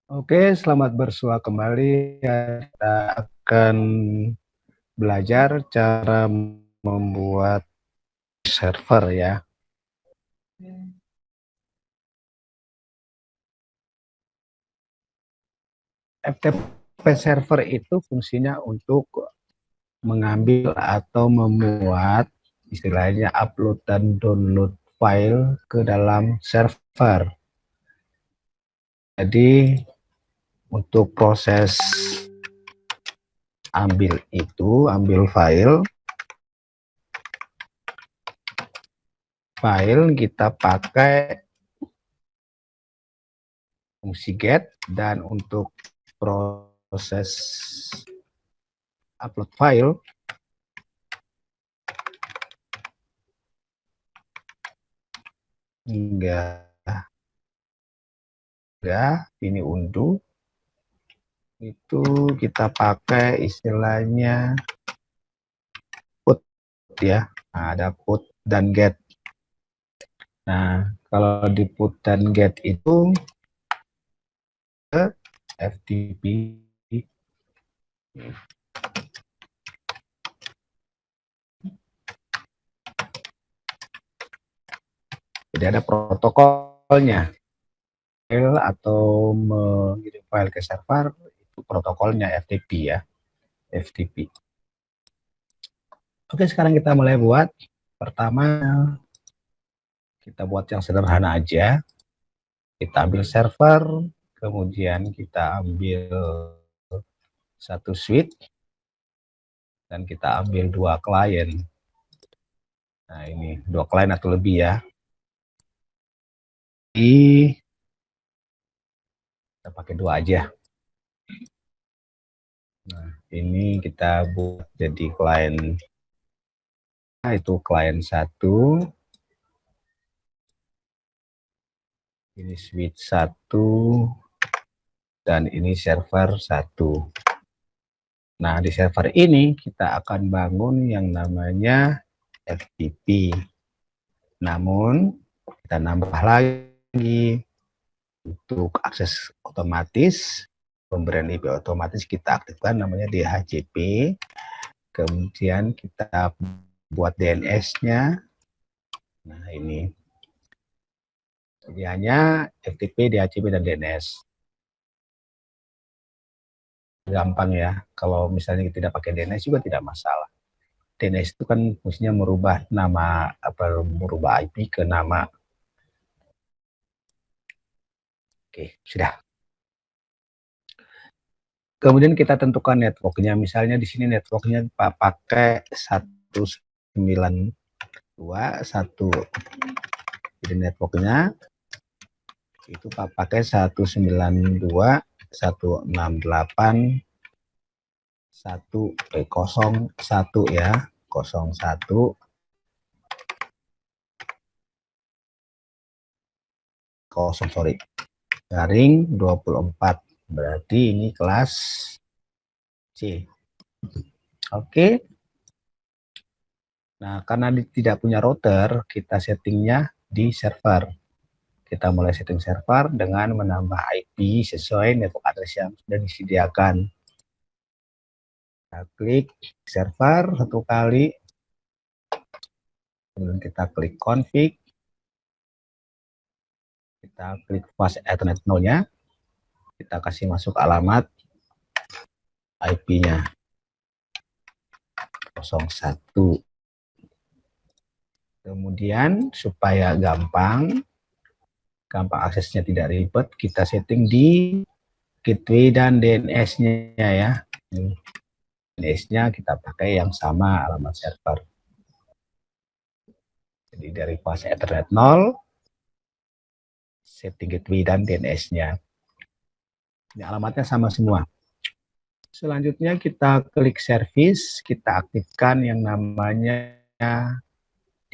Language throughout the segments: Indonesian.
Oke, selamat bersua kembali. Kita akan belajar cara membuat server ya. FTP server itu fungsinya untuk mengambil atau memuat istilahnya upload dan download file ke dalam server. Jadi untuk proses ambil file kita pakai fungsi get, dan untuk proses upload file hingga ini undo, itu kita pakai istilahnya put ya. Nah, ada put dan get. Nah, kalau di put dan get itu ke FTP. Jadi ada protokolnya. File atau mengirim file ke server itu protokolnya FTP ya. FTP. Oke, sekarang kita mulai buat. Pertama kita buat yang sederhana aja. Kita ambil server, kemudian kita ambil satu switch, dan kita ambil 2 klien. Nah, ini 2 klien atau lebih ya. Kita pakai 2 aja. Nah, ini kita buat jadi klien. Nah, itu klien 1. Ini switch 1. Dan ini server 1. Nah, di server ini kita akan bangun yang namanya FTP. Namun, kita nambah lagi untuk akses otomatis, pemberian IP otomatis kita aktifkan namanya DHCP. Kemudian kita buat DNS-nya. Nah, ini. Jadi hanya FTP, DHCP, dan DNS. Gampang ya. Kalau misalnya tidak pakai DNS juga tidak masalah. DNS itu kan fungsinya merubah nama, merubah IP ke nama. Oke, sudah. Kemudian kita tentukan networknya. Misalnya di sini networknya pakai 192.1. Jadi networknya itu pakai 192.168.1.01 ya. 01 garing 24. Berarti ini kelas C. Oke. Nah, karena tidak punya router, kita settingnya di server. Kita mulai setting server dengan menambah IP sesuai network address yang sudah disediakan. Kita klik server 1 kali, kemudian kita klik config, kita klik fast ethernet 0-nya, kita kasih masuk alamat IP-nya 01. Kemudian supaya gampang aksesnya tidak ribet, kita setting di gateway dan DNS-nya ya. DNS-nya kita pakai yang sama alamat server. Jadi dari fast ethernet 0, setting gateway dan DNS-nya. Ini alamatnya sama semua. Selanjutnya kita klik service, kita aktifkan yang namanya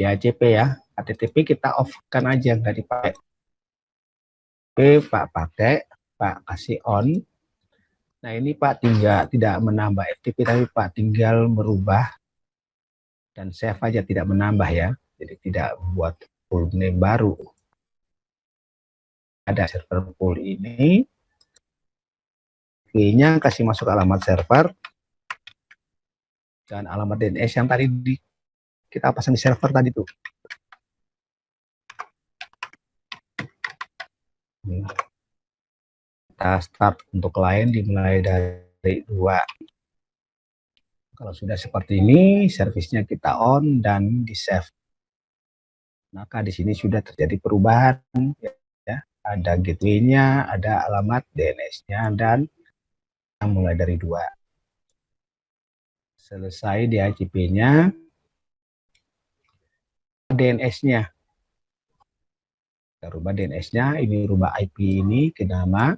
DHCP ya. HTTP kita off-kan aja, nggak dipakai. Pak pakai, Pak kasih on. Nah, ini Pak tidak menambah FTP, tapi Pak tinggal merubah dan save aja, tidak menambah ya. Jadi tidak buat full name baru. Ada server pool ini, gateway-nya kasih masuk alamat server dan alamat DNS yang tadi kita pasang di server tadi tuh. Kita start untuk klien dimulai dari 2. Kalau sudah seperti ini, servisnya kita on dan di save. Maka di sini sudah terjadi perubahan, ya. Ada gateway-nya, ada alamat DNS-nya, dan mulai dari 2. Selesai DHCP-nya, DNS-nya. Kita rubah DNS-nya, ini rubah IP ini ke nama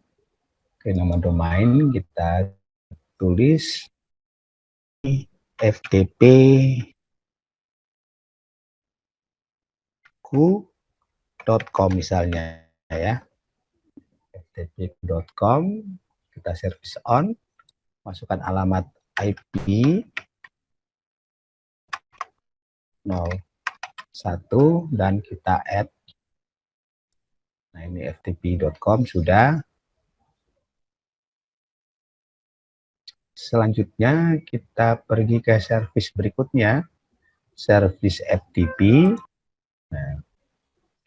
domain, kita tulis ftp.com misalnya ya. ftp.com, kita service on, masukkan alamat IP 01 dan kita add. Nah, ini ftp.com sudah. Selanjutnya kita pergi ke service berikutnya, service FTP. Nah,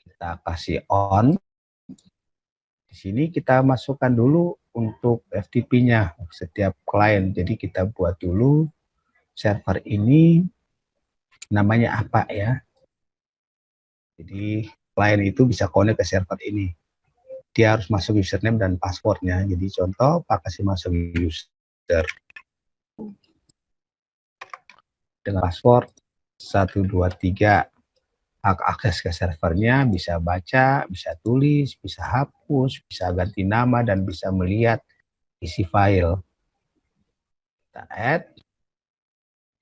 kita kasih on. Di sini kita masukkan dulu untuk FTP-nya setiap klien. Jadi kita buat dulu server ini namanya apa ya. Jadi klien itu bisa connect ke server ini. Dia harus masuk username dan passwordnya. Jadi contoh, Pak kasih masuk user dengan password 123. Hak akses ke servernya bisa baca, bisa tulis, bisa hapus, bisa ganti nama, dan bisa melihat isi file. Kita add,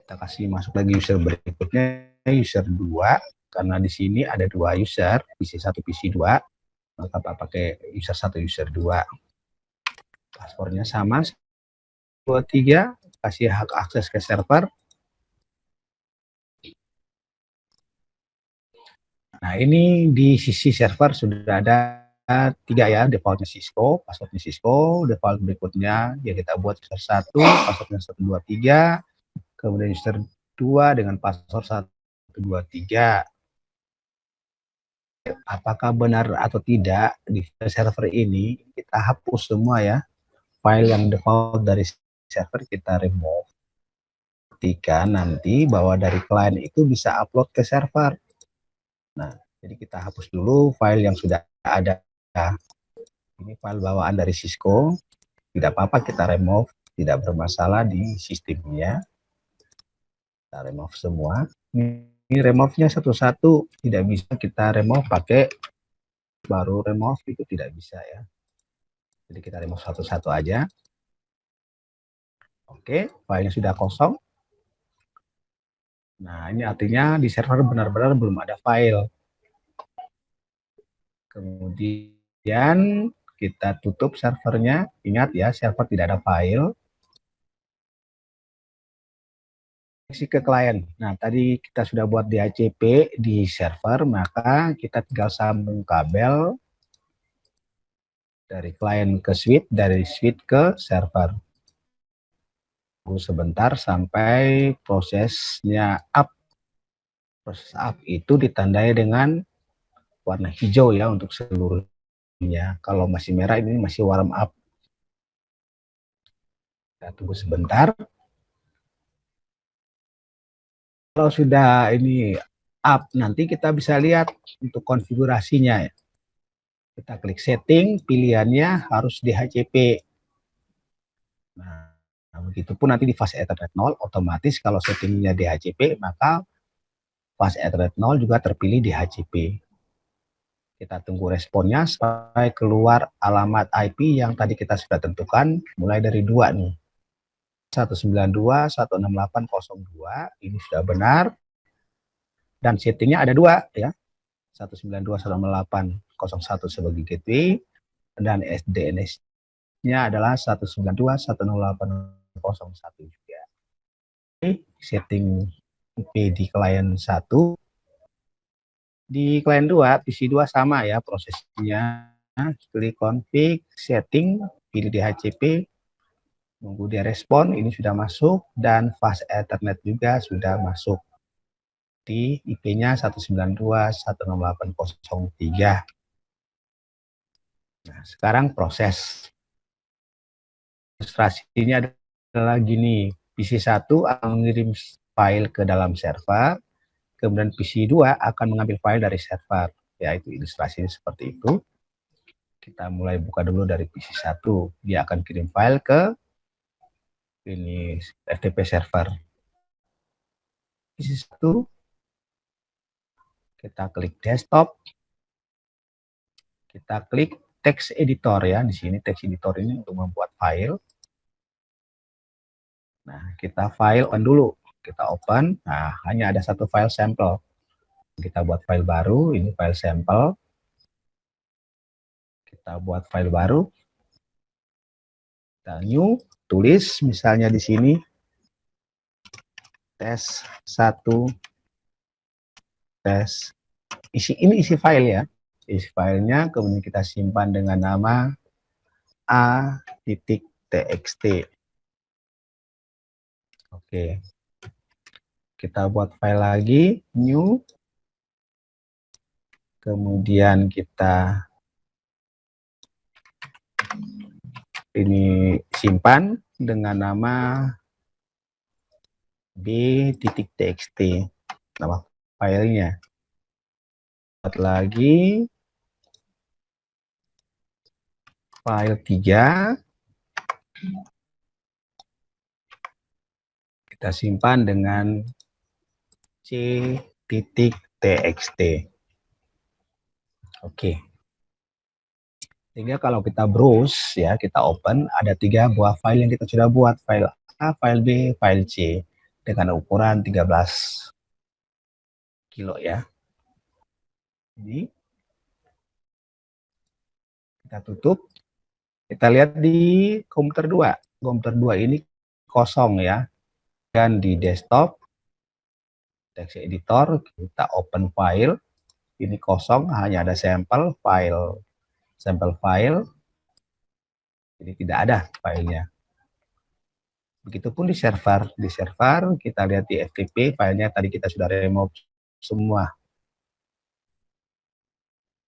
kita kasih masuk lagi user berikutnya, user 2, karena di sini ada 2 user, PC 1, PC 2, maka Pak pakai user 1, user 2. Passwordnya sama, 23, kasih hak akses ke server. Nah, ini di sisi server sudah ada 3 ya, defaultnya Cisco, passwordnya Cisco, default berikutnya ya kita buat user 1, passwordnya 123, kemudian user 2 dengan password 123. Apakah benar atau tidak di server ini kita hapus semua ya, file yang default dari server kita remove. Ketika nanti bahwa dari klien itu bisa upload ke server. Nah, jadi kita hapus dulu file yang sudah ada. Ini file bawaan dari Cisco, tidak apa-apa kita remove, tidak bermasalah di sistemnya. Kita remove semua. Ini remove-nya satu-satu, tidak bisa kita remove pakai baru remove, itu tidak bisa ya. Jadi kita remove satu-satu aja. Oke, filenya sudah kosong. Nah, ini artinya di server benar-benar belum ada file. Kemudian kita tutup servernya. Ingat ya, server tidak ada file. Ke klien. Nah, tadi kita sudah buat DHCP di server, maka kita tinggal sambung kabel dari klien ke switch, dari switch ke server. Tunggu sebentar sampai prosesnya up. Proses up itu ditandai dengan warna hijau ya untuk seluruhnya. Kalau masih merah ini masih warm up. Kita tunggu sebentar. Kalau sudah ini up, nanti kita bisa lihat untuk konfigurasinya ya. Kita klik setting, pilihannya harus DHCP. Nah, begitupun nanti di fase Ethernet 0, otomatis kalau settingnya DHCP, maka fase Ethernet 0 juga terpilih DHCP. Kita tunggu responnya sampai keluar alamat IP yang tadi kita sudah tentukan, mulai dari 2 nih. 192.168.02, ini sudah benar. Dan settingnya ada 2 ya. 192.168.01 sebagai gateway, dan DNS-nya adalah 192.168.01 juga. Setting IP di klien 1. Di klien 2, PC 2 sama ya prosesnya. Klik config, setting, pilih DHCP, Nunggu dia respon, ini sudah masuk, dan fast Ethernet juga sudah masuk di IP-nya 192.168.0.3. Nah, sekarang proses ilustrasinya adalah gini, PC1 akan mengirim file ke dalam server, kemudian PC2 akan mengambil file dari server. Ya, itu ilustrasinya seperti itu. Kita mulai buka dulu dari PC1. Dia akan kirim file ke ini FTP server. PC1, kita klik desktop, kita klik text editor ya. Di sini text editor ini untuk membuat file. Nah, kita file open dulu. Kita open. Nah, hanya ada satu file sampel. Kita buat file baru. Ini file sampel. Kita buat file baru. Kita new, tulis misalnya di sini tes 1 tes. Ini isi file ya. Isi filenya kemudian kita simpan dengan nama a.txt. Oke. Kita buat file lagi, new. Kemudian kita ini simpan dengan nama b.txt, nama filenya. Buat lagi file 3, kita simpan dengan c.txt. Oke. Sehingga kalau kita browse ya, kita open, ada 3 buah file yang kita sudah buat, file A, file B, file C dengan ukuran 13 kilo ya. Ini kita tutup. Kita lihat di komputer 2. Komputer 2 ini kosong ya. Dan di desktop text editor kita open file. Ini kosong, hanya ada sampel file. Jadi tidak ada filenya. Begitupun di server. Di server kita lihat di FTP filenya tadi kita sudah remove semua.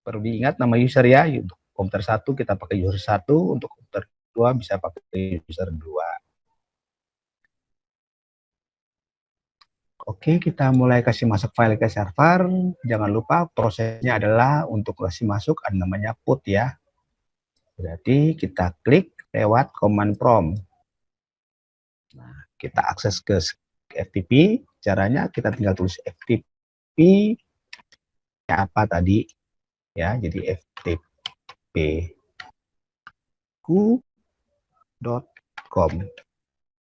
Perlu diingat nama user ya. Untuk komputer 1 kita pakai user 1, untuk komputer 2 bisa pakai user 2. Oke, kita mulai kasih masuk file ke server. Jangan lupa prosesnya adalah untuk kasih masuk ada namanya put ya. Berarti kita klik lewat command prompt. Nah, kita akses ke FTP. Caranya kita tinggal tulis FTP apa tadi ya. Jadi ftpku.com.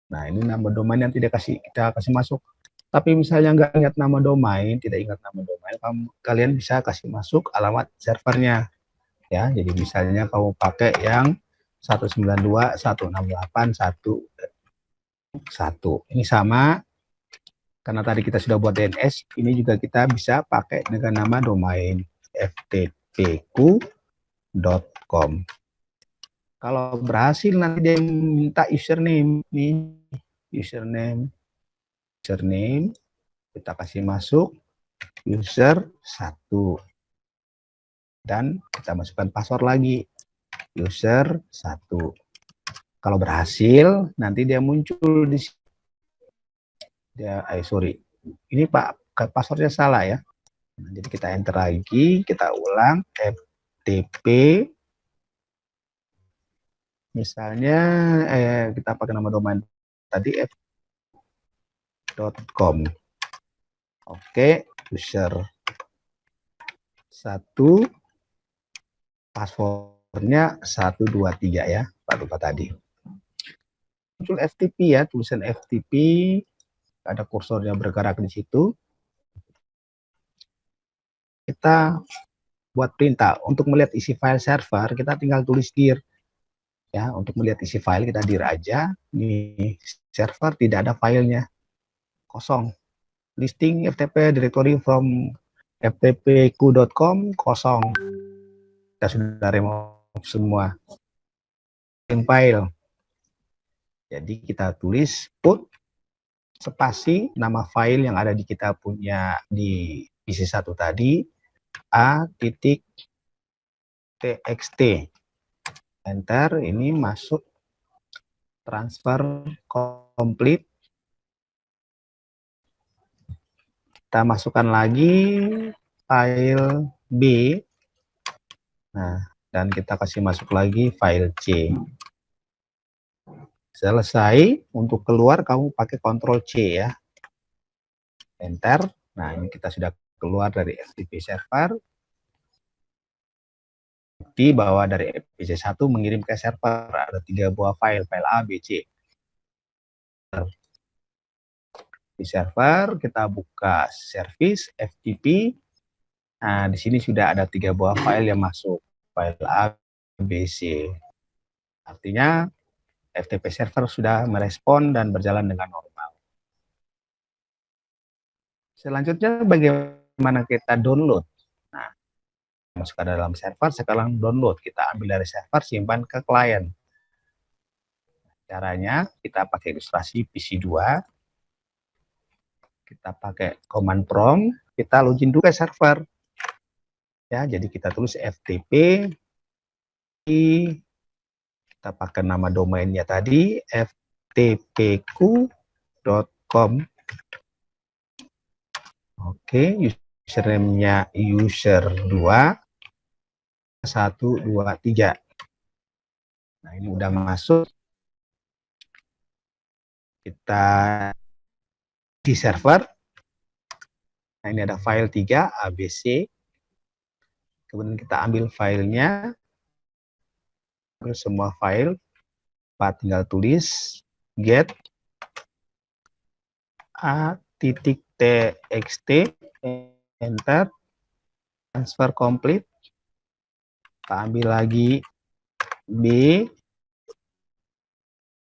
Nah, ini nama domain yang tidak kita kasih masuk. Tapi misalnya nggak ingat nama domain, tidak ingat nama domain, kalian bisa kasih masuk alamat servernya. Ya, jadi misalnya kamu pakai yang 192.168.1.1. Ini sama, karena tadi kita sudah buat DNS, ini juga kita bisa pakai dengan nama domain ftpku.com. Kalau berhasil nanti dia minta username nih, username kita kasih masuk user 1 dan kita masukkan password lagi user 1. Kalau berhasil nanti dia muncul di dia ini Pak passwordnya salah ya. Nah, jadi kita enter lagi, kita ulang ftp misalnya kita pakai nama domain tadi f.com. Oke, user 1, passwordnya 123 ya, Pak lupa tadi. Muncul FTP ya, tulisan FTP, ada kursornya bergerak di situ. Kita buat perintah untuk melihat isi file server, kita tinggal tulis dir. Ya, untuk melihat isi file kita dir aja. Nih, server tidak ada filenya, kosong. Listing FTP directory from ftpku.com kosong. Kita sudah remove semua file. Jadi kita tulis put spasi nama file yang ada di kita punya di PC1 tadi, a.txt. Enter, ini masuk transfer complete. Kita masukkan lagi file B. Nah, dan kita kasih masuk lagi file C. Selesai, untuk keluar kamu pakai Ctrl C ya. Enter. Nah, ini kita sudah keluar dari FTP server. Bukti bahwa dari FTP1 mengirim ke server ada 3 buah file A, B, C. Di server kita buka service FTP. Nah, di sini sudah ada 3 buah file yang masuk, file A, B, C. Artinya FTP server sudah merespon dan berjalan dengan normal. Selanjutnya bagaimana kita download? Nah, masuk ke dalam server, sekarang download. Kita ambil dari server, simpan ke klien. Caranya kita pakai ilustrasi PC2. Kita pakai command prompt, kita login dulu ke server. Ya, jadi kita tulis FTP, kita pakai nama domainnya tadi ftpq.com. Oke, username-nya user2 123. Nah, ini udah masuk. Kita di server. Nah, ini ada file 3 ABC. Kemudian kita ambil filenya, terus semua file, Pak tinggal tulis get a.txt, enter, transfer complete. Kita ambil lagi B,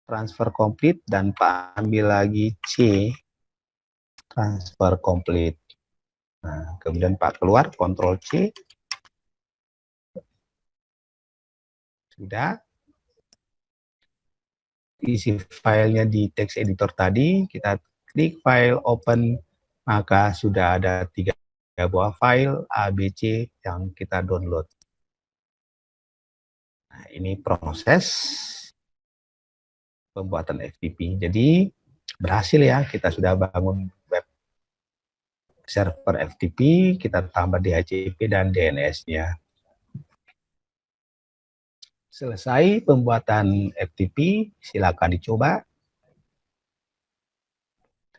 transfer complete, dan Pak ambil lagi C, transfer complete. Nah, kemudian Pak keluar, Ctrl C. Sudah. Isi filenya di text editor tadi, kita klik file open, maka sudah ada 3 buah file ABC yang kita download. Nah, ini proses pembuatan FTP. Jadi berhasil ya, kita sudah bangun web server FTP, kita tambah DHCP dan DNS-nya. Selesai pembuatan FTP, silakan dicoba.